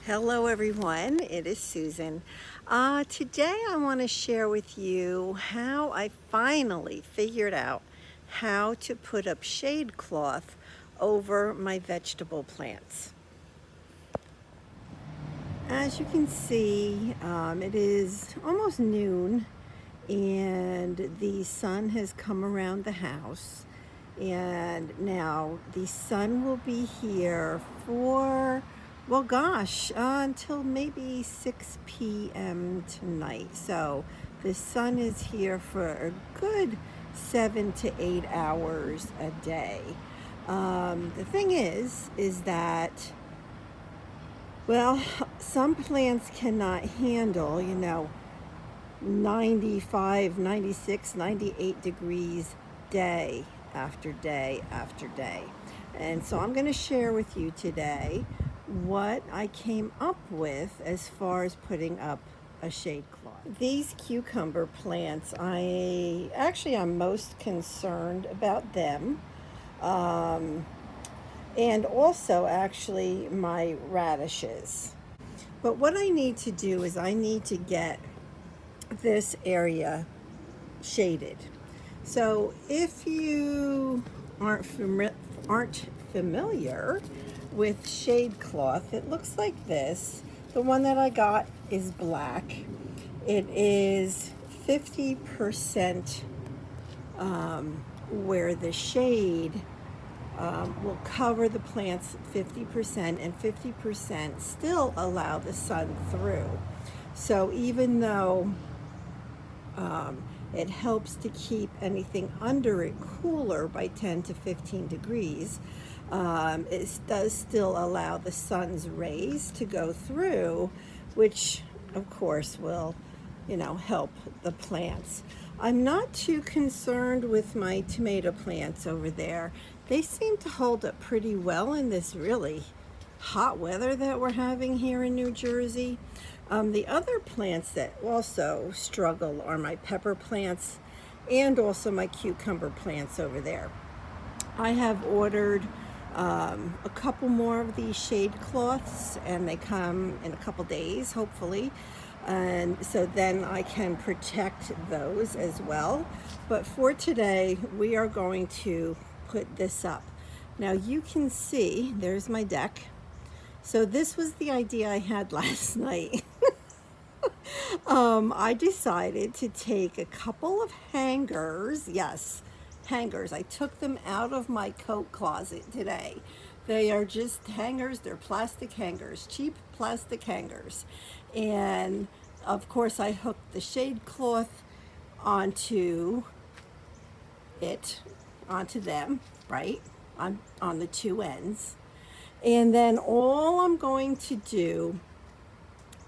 Hello everyone, it is Susan. Today I want to share with you how I finally figured out how to put up shade cloth over my vegetable plants. As you can see, it is almost noon and the sun has come around the house, and now the sun will be here for, well gosh, until maybe 6 p.m. tonight. So the sun is here for a good 7 to 8 hours a day. The thing is that, well, some plants cannot handle, 95, 96, 98 degrees day after day after day. And so I'm going to share with you today what I came up with as far as putting up a shade cloth. These cucumber plants, I'm most concerned about them. And also actually my radishes. But what I need to do is I need to get this area shaded. So if you aren't familiar with shade cloth, it looks like this. The one that I got is black. It is 50% where the shade will cover the plants 50%, and 50% still allow the sun through. So even though it helps to keep anything under it cooler by 10 to 15 degrees, it does still allow the sun's rays to go through, which of course will, help the plants. I'm not too concerned with my tomato plants over there. They seem to hold up pretty well in this really hot weather that we're having here in New Jersey. The other plants that also struggle are my pepper plants and also my cucumber plants over there. I have ordered a couple more of these shade cloths, and they come in a couple days, hopefully. And so then I can protect those as well. But for today, we are going to put this up. Now you can see, there's my deck. So this was the idea I had last night. I decided to take a couple of hangers. Yes, hangers. I took them out of my coat closet today. They are just hangers. They're plastic hangers, cheap plastic hangers. And of course I hooked the shade cloth onto them, right? On the two ends. And then all I'm going to do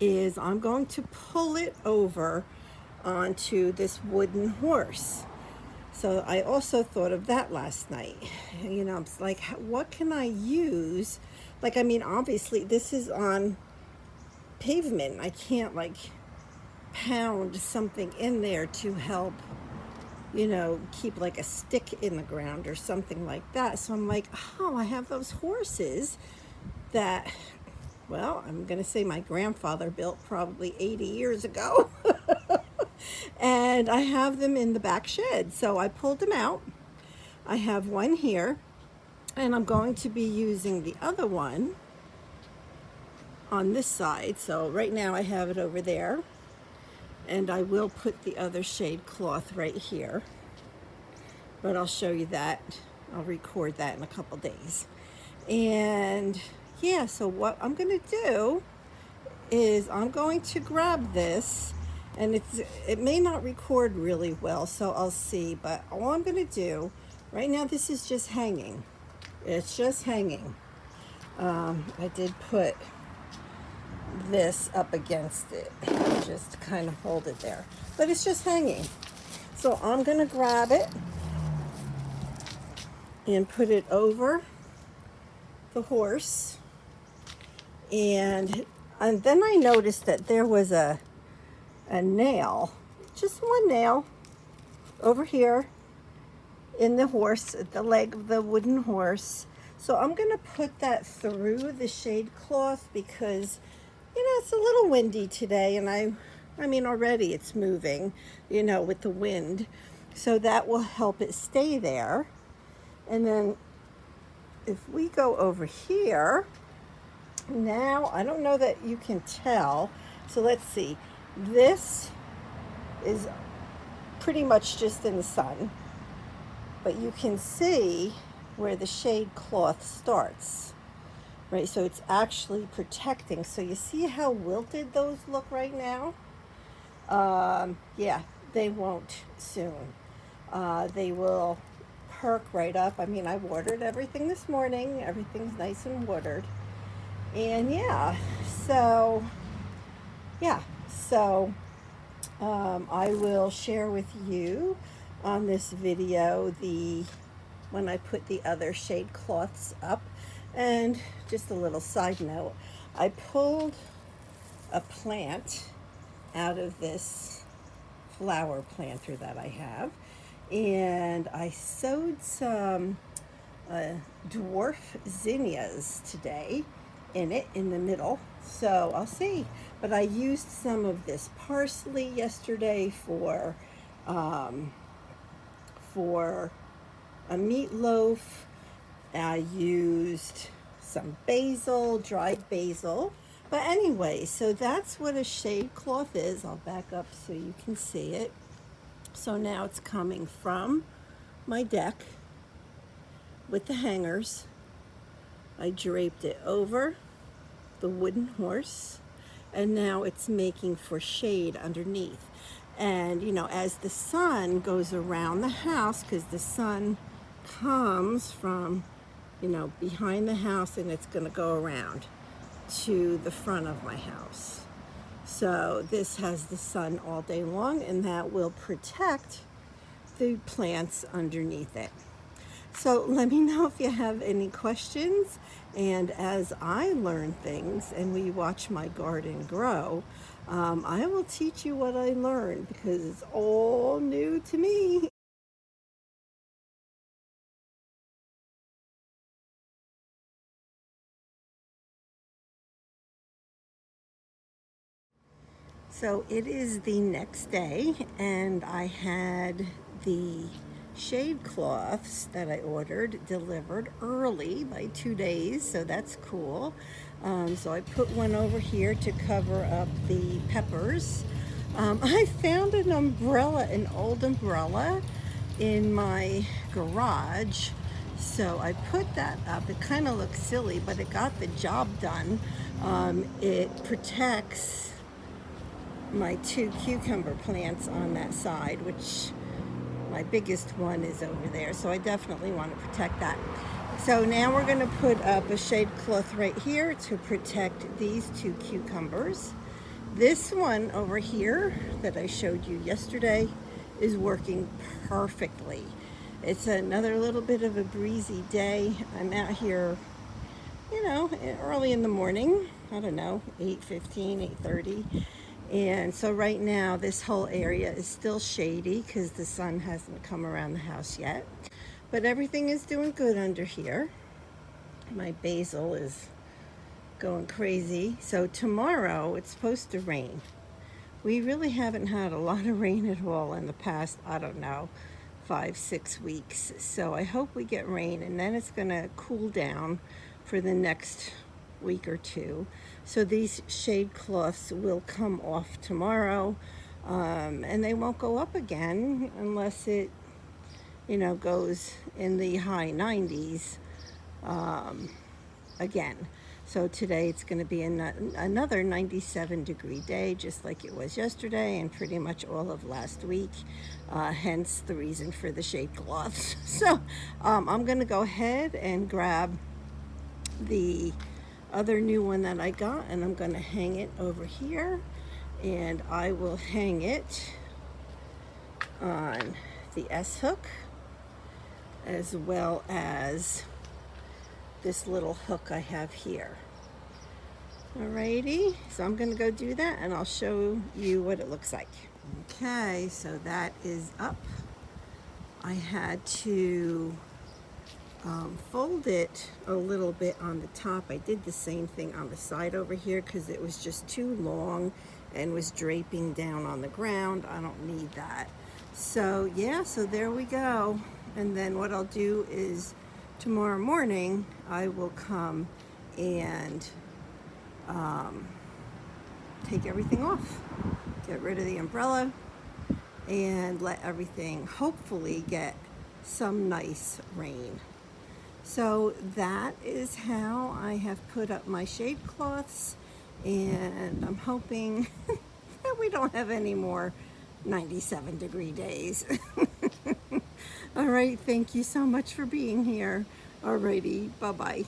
is I'm going to pull it over onto this wooden horse. So I also thought of that last night. It's like, what can I use? Obviously this is on pavement. I can't pound something in there to help, keep like a stick in the ground or something like that. So I'm like, oh, I have those horses that, well, I'm going to say my grandfather built probably 80 years ago. And I have them in the back shed. So I pulled them out. I have one here, and I'm going to be using the other one on this side. So right now I have it over there, and I will put the other shade cloth right here. But I'll show you that. I'll record that in a couple days. And yeah, so what I'm going to do is I'm going to grab this, and it may not record really well, so I'll see, but all I'm going to do right now, this is just hanging. It's just hanging. I did put this up against it just to kind of hold it there, but it's just hanging. So I'm going to grab it and put it over the horse. And then I noticed that there was a nail, just one nail over here in the horse, at the leg of the wooden horse. So I'm going to put that through the shade cloth because it's a little windy today, and I mean, already it's moving, with the wind. So that will help it stay there. And then if we go over here, now I don't know that you can tell. So let's see. This is pretty much just in the sun, but you can see where the shade cloth starts, right? So it's actually protecting. So you see how wilted those look right now? Yeah, they won't soon. They will perk right up. I mean, I watered everything this morning. Everything's nice and watered. And yeah, so I will share with you on this video when I put the other shade cloths up. And just a little side note, I pulled a plant out of this flower planter that I have, and I sowed some dwarf zinnias today in the middle, so I'll see. But I used some of this parsley yesterday for a meatloaf. I used some basil, dried basil. But anyway, so that's what a shade cloth is. I'll back up so you can see it. So now it's coming from my deck with the hangers. I draped it over the wooden horse, and now it's making for shade underneath. And as the sun goes around the house, because the sun comes from behind the house, and it's going to go around to the front of my house. So this has the sun all day long, and that will protect the plants underneath it. So let me know if you have any questions, and as I learn things and we watch my garden grow, I will teach you what I learned, because it's all new to me. So it is the next day, and I had the shade cloths that I ordered delivered early by 2 days, so that's cool. So I put one over here to cover up the peppers. I found an old umbrella in my garage, so I put that up. It kind of looks silly, but it got the job done. It protects my 2 cucumber plants on that side, which my biggest one is over there, so I definitely want to protect that. So now we're going to put up a shade cloth right here to protect these 2 cucumbers. This one over here that I showed you yesterday is working perfectly. It's another little bit of a breezy day. I'm out here, early in the morning. I don't know, 8:15, 8:30. And so right now this whole area is still shady because the sun hasn't come around the house yet. But everything is doing good under here. My basil is going crazy. So tomorrow it's supposed to rain. We really haven't had a lot of rain at all in the past, I don't know, 5-6 weeks. So I hope we get rain, and then it's going to cool down for the next week or two. So these shade cloths will come off tomorrow, and they won't go up again unless it goes in the high 90s again. So today it's going to be another 97-degree day, just like it was yesterday and pretty much all of last week, hence the reason for the shade cloths. So I'm going to go ahead and grab the other new one that I got, and I'm going to hang it over here, and I will hang it on the S-hook as well as this little hook I have here. Alrighty, so I'm going to go do that, and I'll show you what it looks like. Okay, so that is up. I had to fold it a little bit on the top. I did the same thing on the side over here because it was just too long and was draping down on the ground. I don't need that. So yeah, so there we go. And then what I'll do is tomorrow morning I will come and take everything off, get rid of the umbrella, and let everything hopefully get some nice rain. So that is how I have put up my shade cloths, and I'm hoping that we don't have any more 97-degree days. All right, thank you so much for being here. Alrighty, bye-bye.